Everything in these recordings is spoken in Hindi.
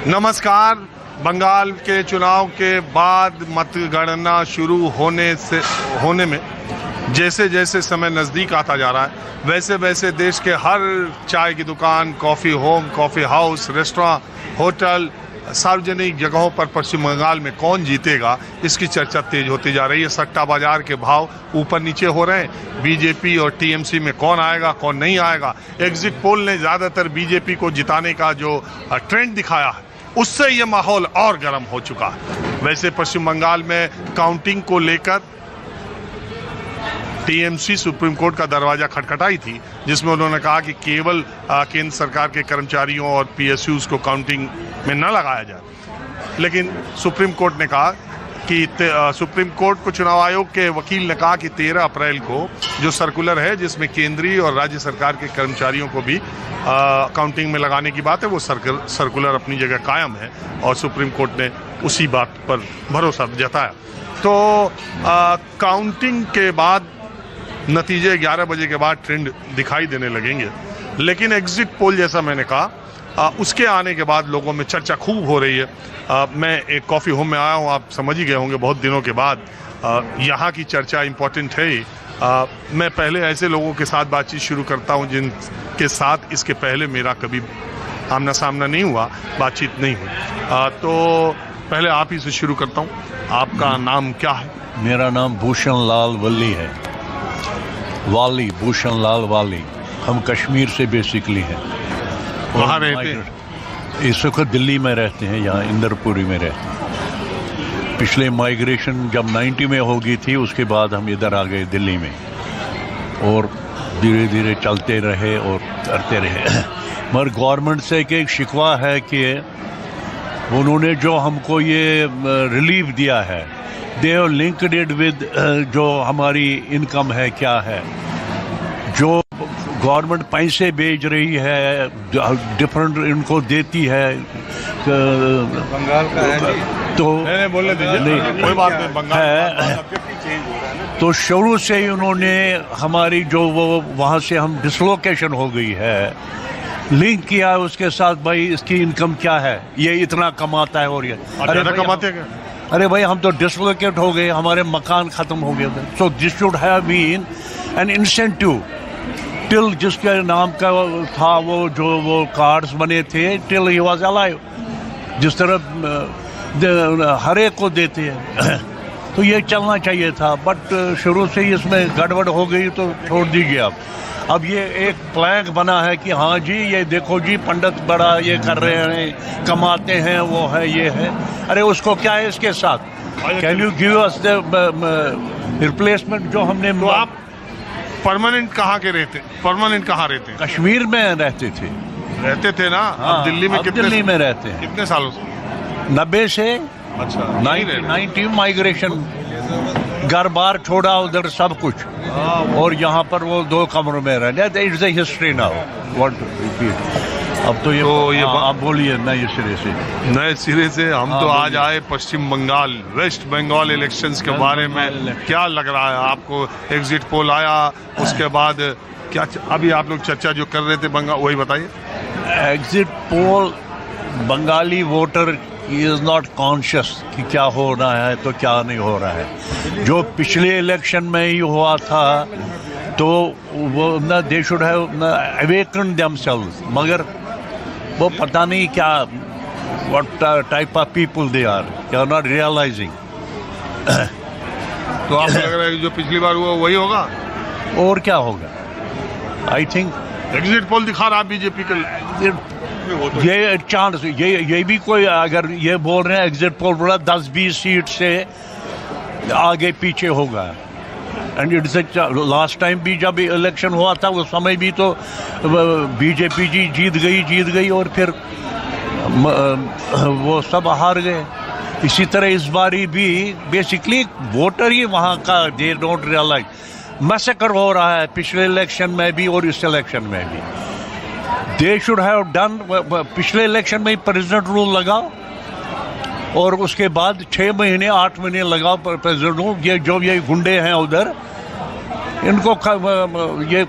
नमस्कार। बंगाल के चुनाव के बाद मतगणना शुरू होने में जैसे जैसे समय नज़दीक आता जा रहा है वैसे वैसे देश के हर चाय की दुकान, coffee home, coffee house, restaurant, hotel, सार्वजनिक जगहों पर पश्चिम बंगाल में कौन जीतेगा इसकी चर्चा तेज होती जा रही है। सट्टा बाजार के भाव ऊपर नीचे हो रहे हैं। बीजेपी और टीएमसी में कौन आएगा कौन नहीं आएगा। एग्जिट पोल ने ज़्यादातर बीजेपी को जिताने का जो ट्रेंड दिखाया है उससे ये माहौल और गर्म हो चुका है। वैसे पश्चिम बंगाल में काउंटिंग को लेकर टीएमसी सुप्रीम कोर्ट का दरवाजा खटखटाई थी, जिसमें उन्होंने कहा कि केवल केंद्र सरकार के कर्मचारियों और पीएसयूज को काउंटिंग में न लगाया जाए। लेकिन सुप्रीम कोर्ट ने कहा कि सुप्रीम कोर्ट को चुनाव आयोग के वकील ने कहा कि 13 अप्रैल को जो सर्कुलर है जिसमें केंद्रीय और राज्य सरकार के कर्मचारियों को भी काउंटिंग में लगाने की बात है, वो सर्कुलर अपनी जगह कायम है और सुप्रीम कोर्ट ने उसी बात पर भरोसा जताया। तो काउंटिंग के बाद नतीजे 11 बजे के बाद ट्रेंड दिखाई देने लगेंगे। लेकिन एग्जिट पोल जैसा मैंने कहा उसके आने के बाद लोगों में चर्चा खूब हो रही है। मैं एक कॉफ़ी होम में आया हूँ, आप समझ ही गए होंगे बहुत दिनों के बाद यहाँ की चर्चा इम्पोर्टेंट है। मैं पहले ऐसे लोगों के साथ बातचीत शुरू करता हूँ जिनके साथ इसके पहले मेरा कभी आमना सामना नहीं हुआ, बातचीत नहीं हुई। तो पहले आप ही से शुरू करता हूँ। आपका नाम क्या है? मेरा नाम भूषण लाल वल्ली है। वाली, भूषण लाल वाली। हम कश्मीर से बेसिकली हैं। कहाँ रहते हैं? इस वक्त दिल्ली में रहते हैं, यहाँ इंदरपुरी में रहते हैं। पिछले माइग्रेशन जब 90 में हो गई थी उसके बाद हम इधर आ गए दिल्ली में और धीरे धीरे चलते रहे और करते रहे। मगर गवर्नमेंट से एक शिकवा है कि उन्होंने जो हमको ये रिलीफ दिया है, they have linked it with जो हमारी इनकम है क्या है, जो गवर्नमेंट पैसे भेज रही है डिफरेंट इनको देती है। बंगाल का है तो बोले नहीं, कोई बात नहीं, बंगाल है। तो शुरू से ही उन्होंने हमारी जो वो वहाँ से हम डिसलोकेशन हो गई है लिंक किया है उसके साथ, भाई इसकी इनकम क्या है, ये इतना कमाता है और ये अरे कमाते क्या? अरे भाई हम तो डिसलोकेट हो गए, हमारे मकान ख़त्म हो गए। So this should have been an incentive till जिसके नाम का था वो कार्ड्स बने थे, टिल ही वाज अलाइव, जिस तरह हर एक को देते हैं। तो ये चलना चाहिए था, बट शुरू से ही इसमें गड़बड़ हो गई तो छोड़ दीजिए आप। अब ये एक प्लैंक बना है कि हाँ जी ये देखो जी पंडित बड़ा ये कर रहे हैं, कमाते हैं, वो है ये है। अरे उसको क्या है इसके साथ? Can you give us the replacement जो हमने। तो आप परमानेंट कहाँ के रहते? परमानेंट कहाँ रहते हैं? कश्मीर में रहते थे ना। हाँ, अब दिल्ली में दिल्ली में रहते हैं। कितने सालों से? 90 से। अच्छा, 90 माइग्रेशन, घर बार छोड़ा उधर सब कुछ, और यहाँ पर वो 2 कमरों में रहने। It's a history now what to repeat. अब तो ये आप बोलिए नए सिरे से। हम तो आज आए पश्चिम बंगाल, वेस्ट बंगाल इलेक्शंस के बारे में क्या लग रहा है आपको? एग्जिट पोल आया उसके बाद क्या अभी आप लोग चर्चा जो कर रहे थे बंगाल, वही बताइए। Exit poll, Bengali voter is not conscious कि क्या हो रहा है तो क्या नहीं हो रहा है। जो पिछले इलेक्शन में ही हुआ था तो वो ना they should have awaken themselves, मगर वो पता नहीं क्या what type of people they are not realizing. तो आपको लग रहा है कि जो पिछली बार हुआ वही होगा? और क्या होगा? आई थिंक एग्जिट पोल दिखा रहा बीजेपी का ये चांस, ये भी कोई अगर ये बोल रहे हैं एग्जिट पोल बोला 10-20 सीट से आगे पीछे होगा। एंड इट्स लास्ट टाइम भी जब इलेक्शन हुआ था उस समय भी तो बीजेपी जी जीत गई और फिर वो सब हार गए। इसी तरह इस बारी भी बेसिकली वोटर ही वहाँ का दे डोंट रियलाइज। मैसेकर हो रहा है पिछले इलेक्शन में भी और इस इलेक्शन में भी। दे शुड हैव डन, पिछले इलेक्शन में ही प्रेसिडेंट रूल लगाओ और उसके बाद 6 महीने 8 महीने लगाओ प्रेसिडेंट रूल। ये जो ये गुंडे हैं उधर, इनको ये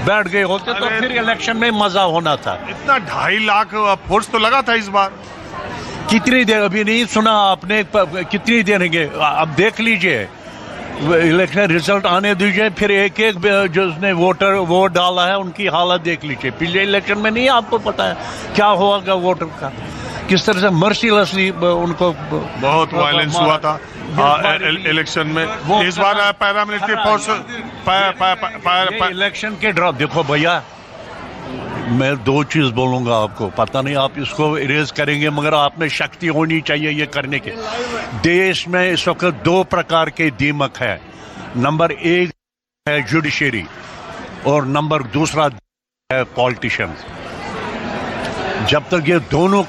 बैठ गए होते तो फिर इलेक्शन में मजा होना था। इतना 2.5 लाख फोर्स तो लगा था इस बार। कितनी देर अभी नहीं सुना आपने, कितनी देंगे? अब देख लीजिए, इलेक्शन रिजल्ट आने दीजिए, फिर एक एक जो उसने वोट डाला है उनकी हालत देख लीजिए। पिछले इलेक्शन में नहीं आपको पता है क्या होगा वोटर का, किस तरह से मर्सीलेसली उनको बहुत वायलेंस हुआ था इलेक्शन में। इस बार पैरामिलिट्री फोर्स इलेक्शन के ड्रॉप देखो भैया, मैं 2 चीज बोलूंगा आपको, पता नहीं आप इसको इरेज करेंगे, मगर आप में शक्ति होनी चाहिए ये करने के। देश में इस वक्त 2 प्रकार के दीमक है। नंबर 1 है जुडिशरी और नंबर 2 है पॉलिटिशियन। जब तक ये दोनों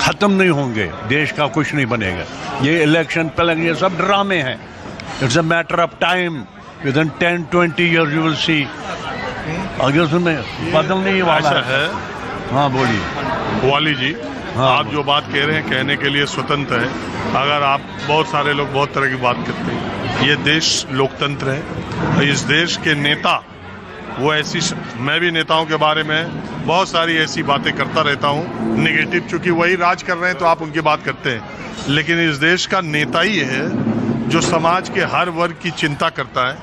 खत्म नहीं होंगे देश का कुछ नहीं बनेगा। ये इलेक्शन पहले ये सब ड्रामे हैं। It's a matter of time, with in 10-20 year you will see आगे उसमें बदलने ही वाला है। हाँ बोलिए वाली जी। हाँ, आप जो बात कह रहे हैं कहने के लिए स्वतंत्र है। अगर आप, बहुत सारे लोग बहुत तरह की बात करते हैं। ये देश लोकतंत्र है। इस देश के नेता वो ऐसी, मैं भी नेताओं के बारे में बहुत सारी ऐसी बातें करता रहता हूँ नेगेटिव, चूंकि वही राज कर रहे हैं तो आप उनकी बात करते हैं। लेकिन इस देश का नेता ही है जो समाज के हर वर्ग की चिंता करता है।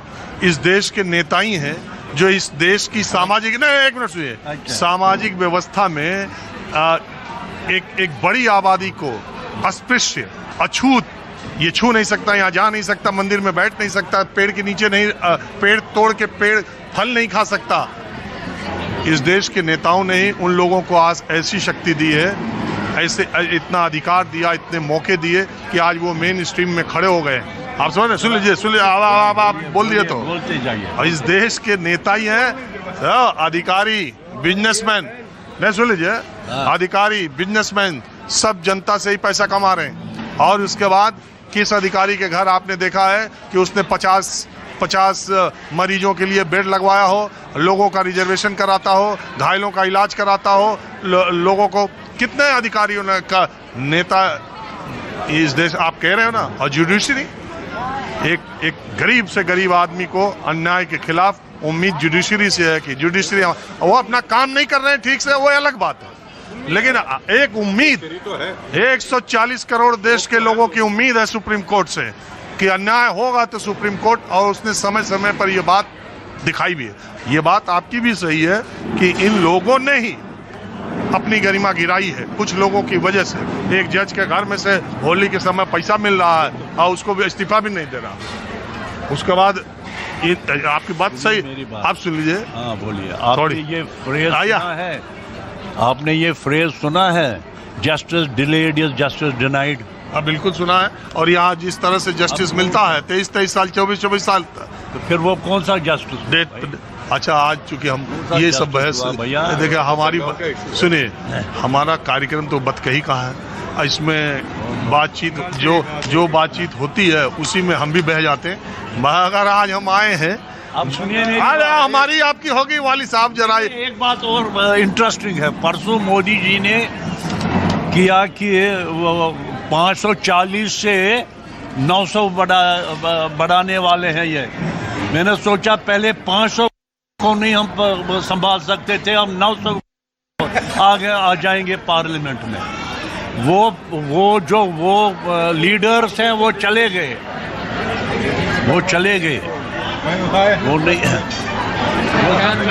इस देश के नेता ही हैं जो इस देश की सामाजिक, नहीं एक मिनट सुनिए, सामाजिक व्यवस्था में एक बड़ी आबादी को अस्पृश्य, अछूत, ये छू नहीं सकता, यहाँ जा नहीं सकता, मंदिर में बैठ नहीं सकता, पेड़ के नीचे नहीं, पेड़ तोड़ के पेड़ फल नहीं खा सकता। इस देश के नेताओं ने ही उन लोगों को आज ऐसी शक्ति दी है, ऐसे इतना अधिकार दिया, इतने मौके दिए कि आज वो मेन स्ट्रीम में खड़े हो गए। आप समझ रहे? सुन लीजिए, आप बोल दिए तो बोलते जाइए। इस देश के नेता ही हैं अधिकारी, बिजनेसमैन। नहीं, सुन लीजिए, अधिकारी, बिजनेसमैन सब जनता से ही पैसा कमा रहे हैं। और उसके बाद किस अधिकारी के घर आपने देखा है कि उसने 50 मरीजों के लिए बेड लगवाया हो, लोगों का रिजर्वेशन कराता हो, घायलों का इलाज कराता हो, लोगों को? कितने अधिकारियों ने का नेता इस देश, आप कह रहे हो ना। और जुडिशरी, एक गरीब से गरीब आदमी को अन्याय के खिलाफ उम्मीद जुडिशरी से है कि जुडिशरी वो अपना काम नहीं कर रहे हैं ठीक से, वो अलग बात है। लेकिन एक उम्मीद 140 करोड़ देश के लोगों की उम्मीद है सुप्रीम कोर्ट से कि अन्याय होगा तो सुप्रीम कोर्ट, और उसने समय समय पर यह बात दिखाई भी है। ये बात आपकी भी सही है कि इन लोगों ने ही अपनी गरिमा गिराई है कुछ लोगों की वजह से। एक जज के घर में से होली के समय पैसा मिल रहा है और उसको भी इस्तीफा भी नहीं दे रहा। उसके बाद आपकी बात सही, आप सुन लीजिए। हाँ बोलिए। आपने ये फ्रेज सुना है? आपने ये फ्रेज सुना है, justice delayed is justice denied? हाँ बिल्कुल सुना है। और यहाँ जिस तरह से जस्टिस मिलता है 23 साल, 24 साल, तो फिर वो कौन सा जस्टिस? डेट। अच्छा, आज चूंकि हम ये सब बहस, देखिए हमारी, सुनिए, हमारा कार्यक्रम तो बतकही का है। इसमें बातचीत, जो बातचीत होती है उसी में हम भी बह जाते हैं। अगर आज हम आए हैं, आप सुनिए, हमारी आपकी होगी वाली साहब जरा। एक बात और इंटरेस्टिंग है, परसों मोदी जी ने किया कि 540 से 900 बढ़ाने वाले हैं ये। मैंने सोचा पहले 500 को नहीं हम संभाल सकते थे, हम 900 आगे आ जाएंगे पार्लियामेंट में। वो लीडर्स हैं वो चले गए, वो नहीं